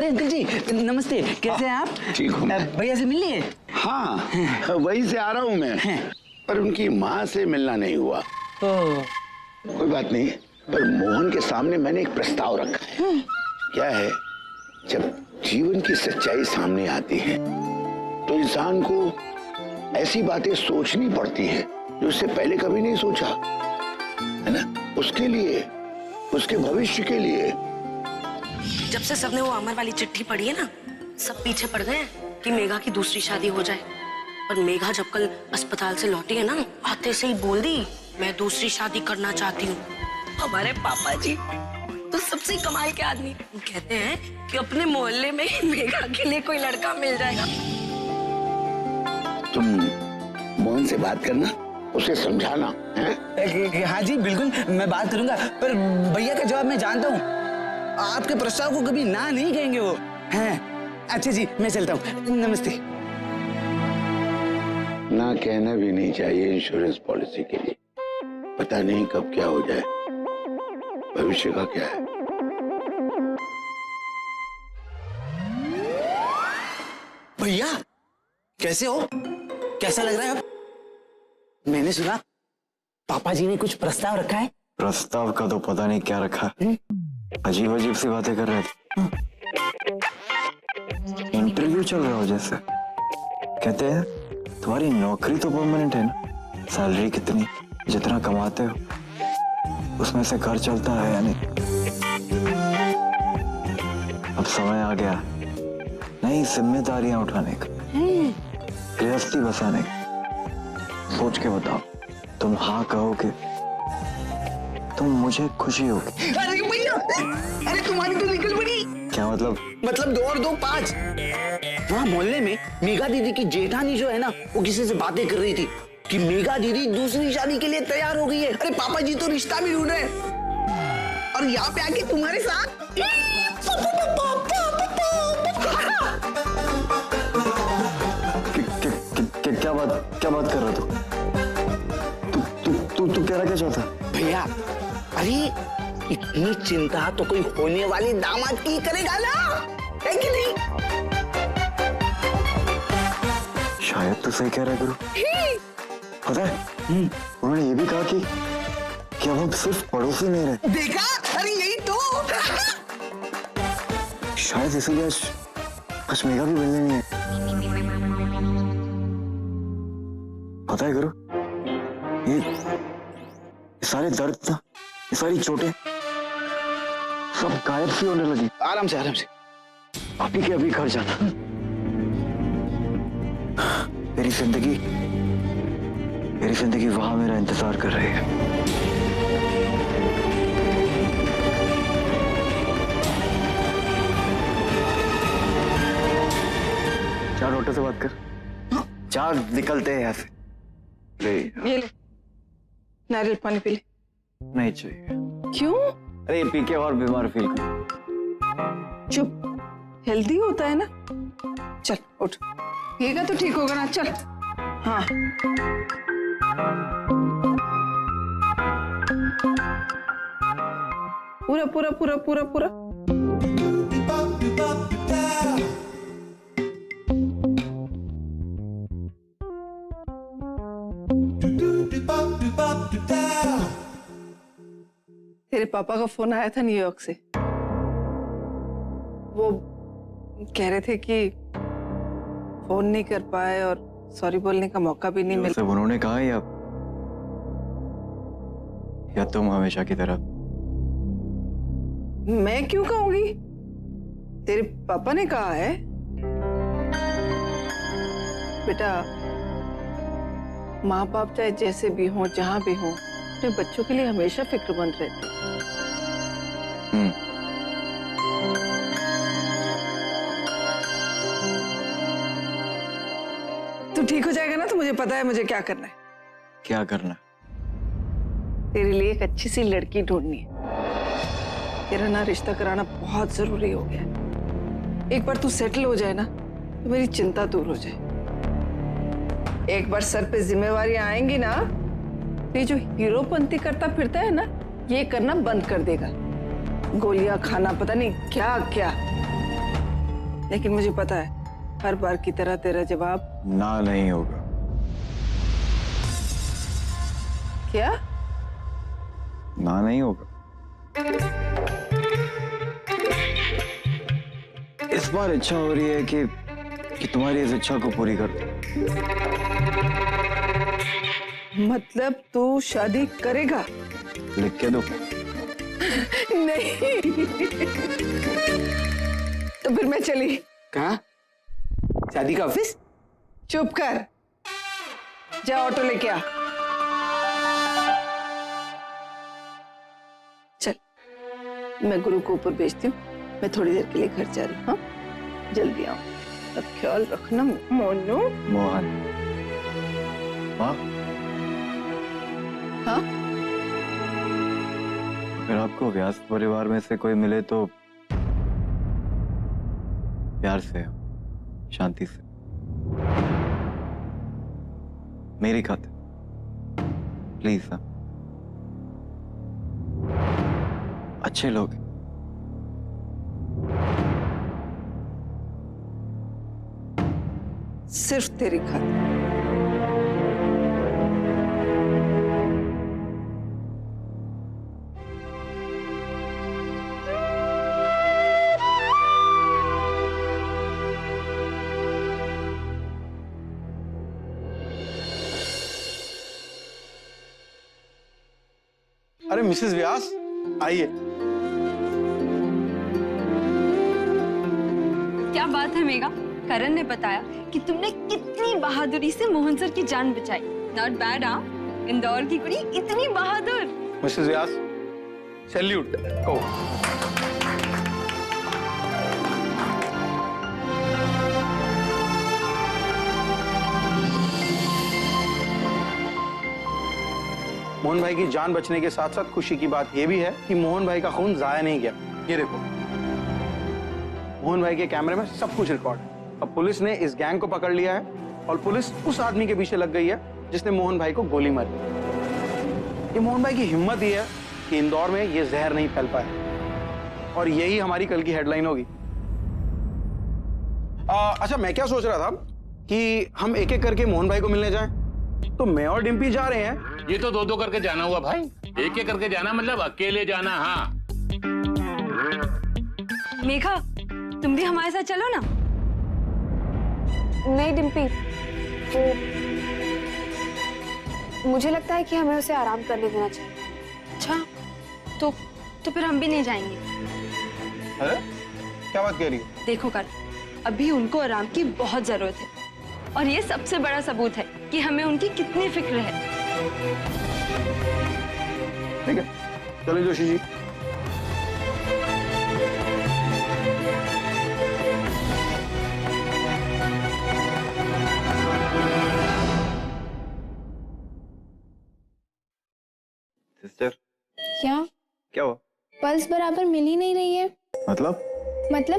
अरे अंकल जी नमस्ते, कैसे हैं आप? ठीक हूँ। भैया से मिल लिए? हाँ वहीं से आ रहा हूँ मैं, पर उनकी माँ से मिलना नहीं हुआ। कोई बात नहीं, पर मोहन के सामने मैंने एक प्रस्ताव रखा है। क्या है, जब जीवन की सच्चाई सामने आती है तो इंसान को ऐसी बातें सोचनी पड़ती है जो उससे पहले कभी नहीं सोचा, है ना? उसके लिए, उसके भविष्य के लिए। जब से सबने वो अमर वाली चिट्ठी पढ़ी है ना, सब पीछे पड़ गए हैं कि मेघा की दूसरी शादी हो जाए। पर मेघा जब कल अस्पताल से लौटी है ना, आते से ही बोल दी मैं दूसरी शादी करना चाहती हूँ। हमारे पापा जी तो सबसे कमाल के आदमी, कहते हैं कि अपने मोहल्ले में ही मेघा के लिए कोई लड़का मिल जाएगा। तुम मोहन से बात करना, उसे समझाना है? हाँ जी बिल्कुल, मैं बात करूंगा। पर भैया का जवाब मैं जानता हूँ, आपके प्रस्ताव को कभी ना नहीं कहेंगे वो। हैं? अच्छा जी मैं चलता हूँ, नमस्ते। ना कहना भी नहीं चाहिए इंश्योरेंस पॉलिसी के लिए, पता नहीं कब क्या हो जाए, भविष्य का क्या है। भैया कैसे हो, कैसा लग रहा है अब? मैंने सुना पापा जी ने कुछ प्रस्ताव रखा है। प्रस्ताव का तो पता नहीं क्या रखा, अजीब अजीब सी बातें कर रहे थे। इंटरव्यू चल रहा हो जैसे। कहते हैं तुम्हारी नौकरी तो परमानेंट है ना, सैलरी कितनी, जितना कमाते हो उसमें से घर चलता है या नहीं? अब समय आ गया नई जिम्मेदारियां उठाने का, गृहस्थी बसाने का। सोच के बताओ, तुम हाँ कहोगे तो मुझे खुशी होगी। अरे भैया, अरे तुम्हारी तो निकल पड़ी। क्या मतलब? मतलब 2 और 2 5। वहाँ मोहल्ले में मेघा दीदी की जेठानी जो है ना, वो किसी से बातें कर रही थी कि मेघा दीदी दूसरी शादी के लिए तैयार हो गई है। अरे पापा जी तो रिश्ता भी ढूंढ रहे हैं और यहाँ पे आके तुम्हारे साथ। क्या बात कर रहा तू कह रहा क्या चाहता? भैया अरे इतनी चिंता तो कोई होने वाली दामाद की करेगा ना, है कि नहीं? शायद तो सही कह रहा है गुरु। पता है उन्होंने ये भी कहा कि अब हम सिर्फ पड़ोसी नहीं रहे। देखा, अरे यही तो। शायद इसीलिए आज मेघा भी मिलने नहीं है। पता है गुरु, ये सारे दर्द ना, ये सारी चोटें सब गायब सी होने लगी। आराम से आराम से। अभी के अभी घर जाना। मेरी जिंदगी वहां मेरा इंतजार कर रही है। चार ऑटो से बात कर, चार निकलते हैं यहाँ से। ये ले, नारियल पानी पी ले। नहीं चाहिए। क्यों? अरे पी के और बीमार फील कर। चुप, हेल्दी होता है ना। चल उठ, पिएगा तो ठीक होगा ना। चल। हाँ पूरा पूरा पूरा पूरा पूरा। तेरे पापा का फोन आया था न्यूयॉर्क से। वो कह रहे थे कि फोन नहीं कर पाए और सॉरी बोलने का मौका भी नहीं मिला। उन्होंने कहा या तुम हमेशा की तरह? मैं क्यों कहूंगी, तेरे पापा ने कहा है। बेटा माँ बाप चाहे जैसे भी हों, जहां भी हों, अपने बच्चों के लिए हमेशा फिक्रमंद रहते हैं। तू ठीक हो जाएगा ना, तो मुझे पता है मुझे क्या करना है। क्या करना? तेरे लिए एक अच्छी सी लड़की ढूंढनी है। तेरा ना रिश्ता कराना बहुत जरूरी हो गया है। एक बार तू सेटल हो जाए ना, तो मेरी चिंता दूर हो जाए। एक बार सर पे जिम्मेवारियां आएंगी ना, तो ये जो हीरोपंती करता फिरता है ना, ये करना बंद कर देगा। गोलियां खाना, पता नहीं क्या क्या। लेकिन मुझे पता है हर बार की तरह तेरा जवाब ना नहीं होगा। क्या? ना नहीं होगा। इस बार इच्छा हो रही है कि तुम्हारी इस इच्छा को पूरी कर दूं। मतलब तू शादी करेगा? लिख के दो। नहीं। तो फिर मैं चली। कहाँ? शादी का ऑफिस? चुप कर, जा ऑटो लेके आ। चल, मैं गुरु को ऊपर भेजती हूँ, मैं थोड़ी देर के लिए घर जा रही हूँ। हाँ, जल्दी आओ, अब ख्याल रखना मोनू। मोहन। माँ, हाँ? अगर आपको व्यास परिवार में से कोई मिले तो प्यार से, शांति से, मेरी खातिर प्लीज। हाँ, अच्छे लोग हैं। सिर्फ तेरी खातिर। अरे मिसेस व्यास, आइए। क्या बात है मेघा, करण ने बताया कि तुमने कितनी बहादुरी से मोहन सर की जान बचाई। Not bad. हाँ, इंदौर की कुड़ी इतनी बहादुर। मिसेस व्यास, सैल्यूट। ओ मोहन भाई की जान बचने के साथ साथ खुशी की बात यह भी है कि मोहन भाई का खून जाया नहीं गया। ये देखो, मोहन भाई के कैमरे में सब कुछ रिकॉर्ड है। अब पुलिस ने इस गैंग को पकड़ लिया है और पुलिस उस आदमी के पीछे लग गई है जिसने मोहन भाई को गोली मारी। ये मोहन भाई की हिम्मत ही है कि इंदौर में ये जहर नहीं फैल पाया, और यही हमारी कल की हेडलाइन होगी। अच्छा, मैं क्या सोच रहा था कि हम एक एक करके मोहन भाई को मिलने जाएं। तो मैं और डिम्पी जा रहे हैं। ये तो दो दो करके जाना हुआ भाई, एक एक करके जाना मतलब अकेले जाना। हाँ मेघा, तुम भी हमारे साथ चलो ना। नहीं डिम्पी, मुझे लगता है कि हमें उसे आराम करने देना चाहिए। अच्छा, तो फिर हम भी नहीं जाएंगे। अरे क्या बात कह रही हो? देखो कर, अभी उनको आराम की बहुत जरूरत है, और ये सबसे बड़ा सबूत है कि हमें उनकी कितनी फिक्र है। ठीक है, चलो जोशी जी। सिस्टर, क्या हुआ? पल्स बराबर मिल ही नहीं रही है। मतलब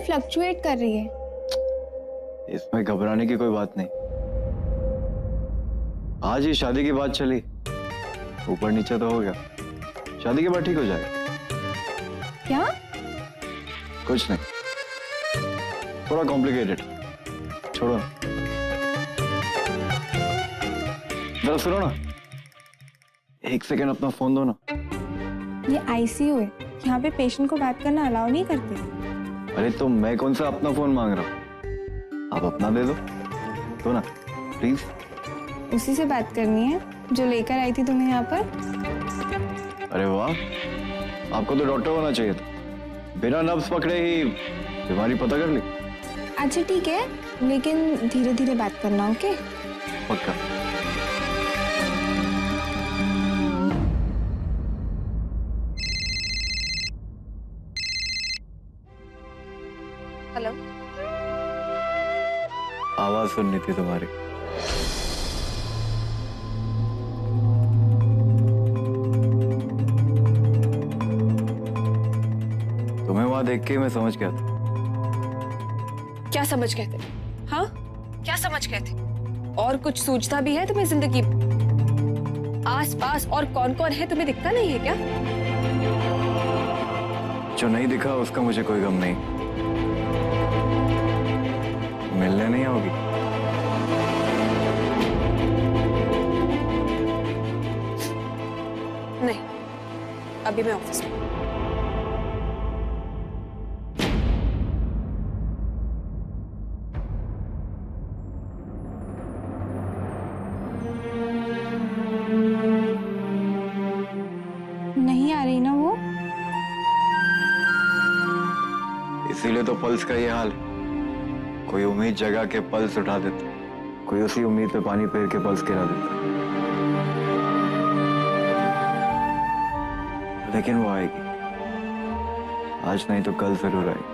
फ्लक्चुएट कर रही है। इसमें घबराने की कोई बात नहीं। आज ही शादी की बात चली, ऊपर नीचे तो हो गया, शादी के बाद ठीक हो जाएगा। क्या? कुछ नहीं, थोड़ा कॉम्प्लिकेटेड, छोड़ो ना। जरा सुनो ना, एक सेकेंड अपना फोन दो ना। ये आईसीयू है, यहाँ पे पेशेंट को बात करना अलाउ नहीं करते। अरे तो मैं कौन सा अपना फोन मांग रहा हूँ, आप अपना दे दो ना प्लीज। उसी से बात करनी है जो लेकर आई थी तुम्हें यहाँ पर। अरे वाह, आपको तो डॉक्टर होना चाहिए था, बिना नब्ज पकड़े ही बीमारी पता कर ली। अच्छा ठीक है, लेकिन धीरे धीरे बात करना। ओके? पक्का। हेलो, आवाज सुननी थी तुम्हारी। तुम्हें वहां देख के मैं समझ गया था। क्या समझ गए थे? हाँ, क्या समझ गए थे? और कुछ सूझता भी है तुम्हें जिंदगी आस पास और कौन कौन है तुम्हें दिखता नहीं है क्या? जो नहीं दिखा उसका मुझे कोई गम नहीं। मिलने नहीं आओगी? नहीं, अभी मैं ऑफिस में। नहीं आ रही ना वो? इसीलिए तो पल्स का ये हाल। कोई उम्मीद जगा के पल्स उठा देता, कोई उसी उम्मीद पे पानी फेर के पल्स गिरा देता। लेकिन वो आएगी, आज नहीं तो कल जरूर आएगी।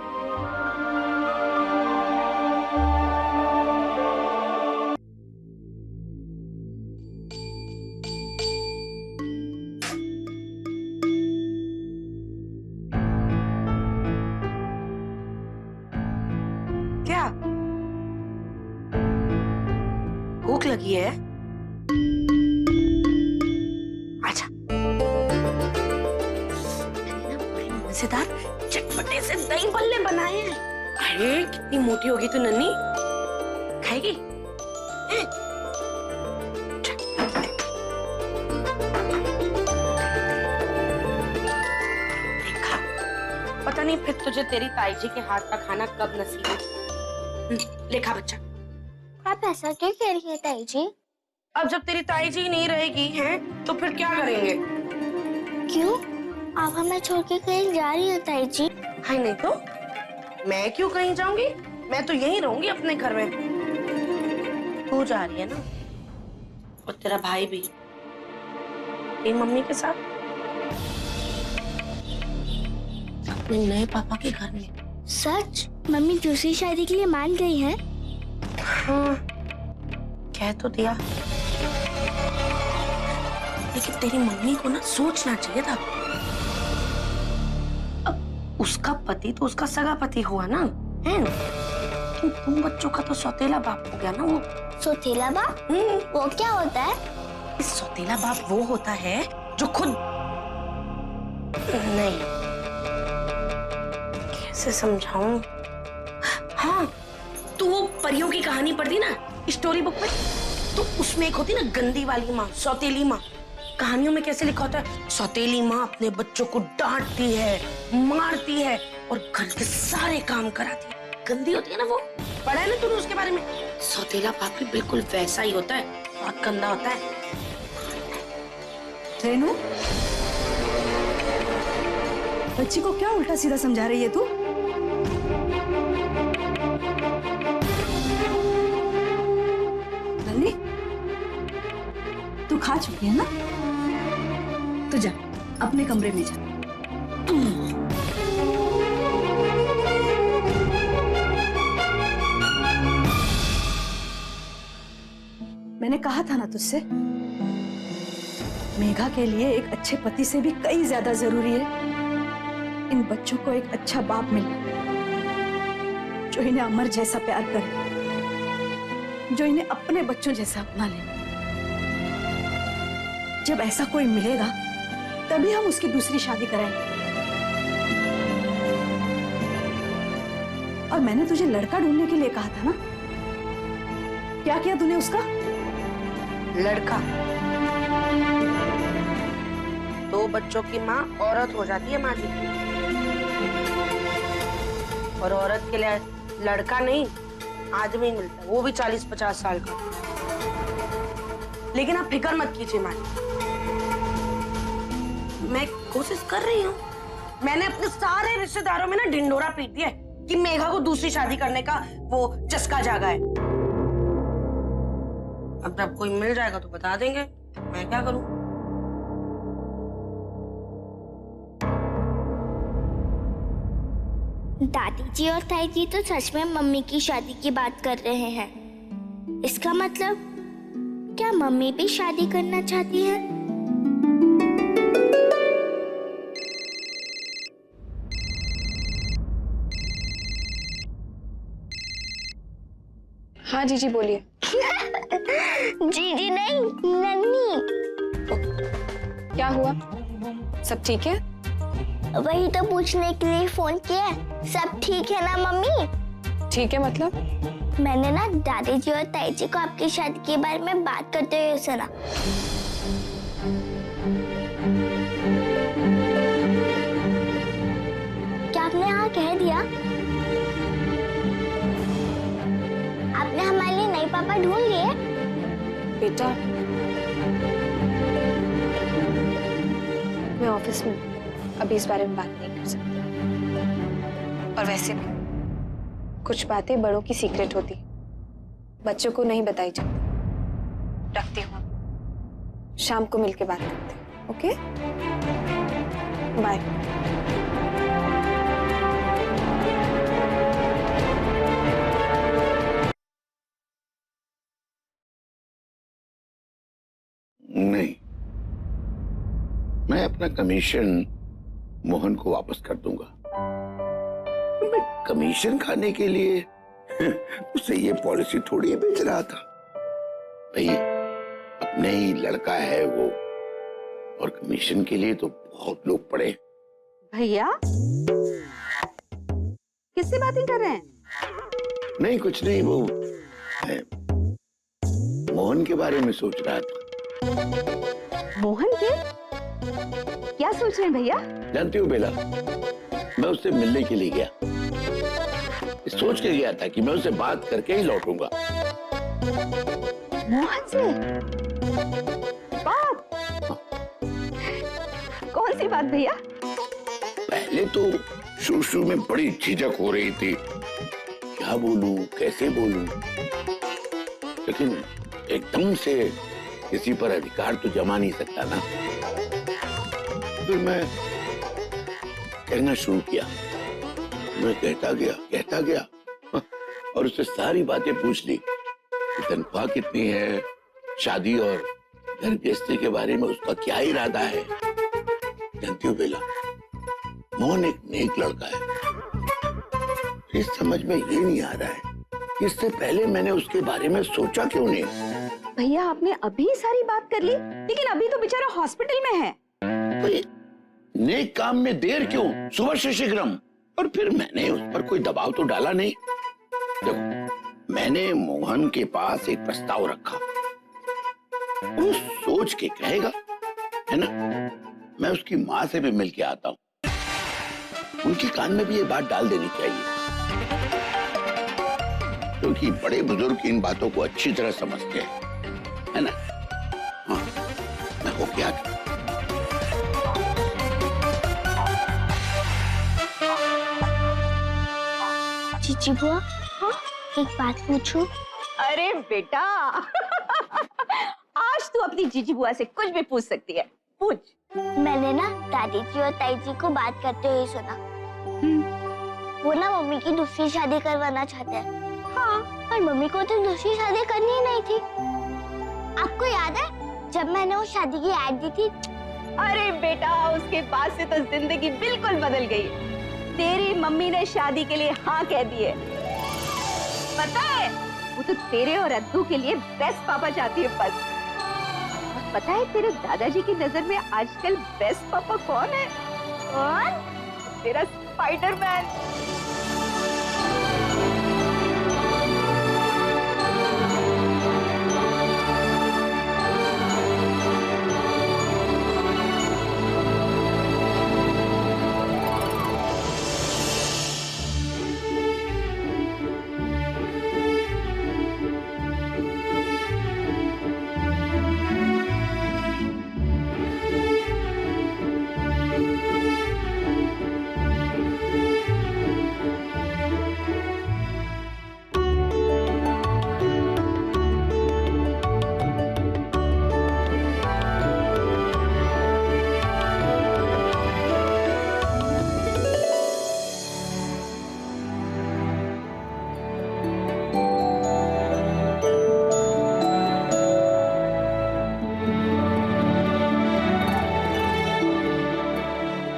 क्या भूख लगी है? अच्छा, बड़े मजेदार चटपटे से दही बल्ले बनाए हैं। अरे कितनी मोटी होगी तू नन्ही, खाएगी? हैं? देखा, पता नहीं फिर तुझे तेरी ताई जी के हाथ का खाना कब नसीब हो। लेखा बच्चा, आप ऐसा क्यों कह रही है ताई जी? अब जब तेरी ताई जी नहीं रहेगी हैं, तो फिर क्या करेंगे? क्यों? आप हमें छोड़ के कहीं जा रही हैं ताई जी? है नहीं तो मैं क्यों कहीं जाऊंगी? मैं तो यहीं रहूंगी अपने घर में। तू जा रही है ना, और तेरा भाई भी तेरी मम्मी के साथ अपने नए पापा के घर में। सच? मम्मी दूसरी शादी के लिए मान गई हैं? हाँ, कह तो दिया, लेकिन तेरी मम्मी को ना सोचना चाहिए था। अब उसका पति तो उसका सगा पति हुआ ना, है ना? लेकिन तुम बच्चों का तो सौतेला बाप हो गया ना वो। सौतेला बाप? वो क्या होता है? इस सौतेला बाप वो होता है जो खुद नहीं, कैसे समझाऊं? हाँ, तू वो परियों की कहानी पढ़ती ना स्टोरी बुक में, तो उसमें एक होती ना गंदी वाली माँ, सौतेली माँ। कहानियों में कैसे लिखा होता है, सौतेली माँ अपने बच्चों को डांटती है, मारती है और घर के सारे काम कराती है। गंदी होती है ना वो, पढ़ा है ना तूने उसके बारे में? सौतेला बाप भी बिल्कुल वैसा ही होता है, बहुत गंदा होता है। रेनू, बच्ची को क्या उल्टा सीधा समझा रही है तू? नन्ही, तू खा चुकी है ना? तो जा अपने कमरे में जा। मैंने कहा था ना तुझसे, मेघा के लिए एक अच्छे पति से भी कई ज्यादा जरूरी है इन बच्चों को एक अच्छा बाप मिलना, जो इन्हें अमर जैसा प्यार करे, जो इन्हें अपने बच्चों जैसा अपना ले। जब ऐसा कोई मिलेगा तभी हम उसकी दूसरी शादी कराएंगे। और मैंने तुझे लड़का ढूंढने के लिए कहा था ना, क्या किया तूने उसका? लड़का? 2 बच्चों की माँ औरत हो जाती है माँ जी, और औरत के लिए लड़का नहीं आदमी मिलता है, वो भी 40-50 साल का। लेकिन आप फिक्र मत कीजिए माँ जी, मैं कोशिश कर रही हूँ। मैंने अपने सारे रिश्तेदारों में ना ढिंडोरा पीट दिया है कि मेघा को दूसरी शादी करने का वो चस्का जागा है। अब जब कोई मिल जाएगा तो बता देंगे, मैं क्या करूं? दादी जी और ताई जी तो सच में मम्मी की शादी की बात कर रहे हैं। इसका मतलब क्या मम्मी भी शादी करना चाहती है? हाँ जीजी बोलिए। जीजी नहीं, नन्ही। क्या हुआ, सब ठीक है? वही तो पूछने के लिए फोन किया। सब ठीक है ना मम्मी? ठीक है मतलब? मैंने ना दादी जी और ताई जी को आपकी शादी के बारे में बात करते हुए सुना। क्या आपने हाँ कह दिया? आपने हमारे लिए नए पापा ढूंढ लिए? बेटा, मैं ऑफिस में अभी इस बारे में बात नहीं कर सकती। और वैसे भी कुछ बातें बड़ों की सीक्रेट होती है, बच्चों को नहीं बताई जाती। रखती हूँ, शाम को मिलके बात करते हैं। Okay, bye. नहीं, मैं अपना कमीशन मोहन को वापस कर दूंगा। मैं कमीशन खाने के लिए उसे ये पॉलिसी थोड़ी ही बेच रहा था। भाई अपने ही लड़का है वो, और कमीशन के लिए तो बहुत लोग पड़े। भैया किससे बातें कर रहे हैं? नहीं कुछ नहीं, वो मैं मोहन के बारे में सोच रहा था। मोहन के? क्या सोच रहे हैं भैया? जानती हो बेला, मैं उससे मिलने के लिए गया, सोच के गया था कि मैं उससे बात करके ही लौटूंगा। मोहन से बात? कौन सी बात भैया? पहले तो शुरू में बड़ी झिझक हो रही थी, क्या बोलूं कैसे बोलूं, लेकिन एकदम से किसी पर अधिकार तो जमा नहीं सकता ना। फिर मैं कहना शुरू किया, मैं कहता गया और उससे सारी बातें पूछ ली। तनख्वाह कितनी है, शादी और घर गृहस्थी के बारे में उसका क्या इरादा है। जानती हो बेला, मोहन एक नेक लड़का है। इस समझ में ये नहीं आ रहा है कि इससे पहले मैंने उसके बारे में सोचा क्यों नहीं। भैया आपने अभी सारी बात कर ली, लेकिन अभी तो बेचारा हॉस्पिटल में है। भाई नेक काम में देर क्यों, सुबह से शीघ्रम। और फिर मैंने उस पर कोई दबाव तो डाला नहीं। देखो, मैंने मोहन के पास एक प्रस्ताव रखा, वो सोच के कहेगा, है ना। मैं उसकी माँ से भी मिल के आता हूँ, उनके कान में भी ये बात डाल देनी चाहिए, क्योंकि बड़े बुजुर्ग इन बातों को अच्छी तरह समझते हैं, है ना। हाँ, मैं हो क्या जीजी बुआ, एक बात पूछूं? अरे बेटा आज तू अपनी जीजी बुआ से कुछ भी पूछ सकती है, पूछ। मैंने ना दादी जी और ताई जी को बात करते हुए सुना। वो ना मम्मी की दूसरी शादी करवाना चाहते हैं। हाँ, पर मम्मी को तो दूसरी शादी करनी ही नहीं थी। आपको याद है जब मैंने वो शादी की ऐड दी थी? अरे बेटा, उसके बाद से तो जिंदगी बिल्कुल बदल गई। तेरी मम्मी ने शादी के लिए हाँ कह दी है। पता है, वो तो तेरे और अद्दू के लिए बेस्ट पापा चाहती है बस। और पता है तेरे दादाजी की नजर में आजकल बेस्ट पापा कौन है? कौन? तेरा स्पाइडरमैन।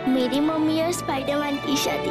मेरी मम्मी और स्पाइडरमैन की शादी।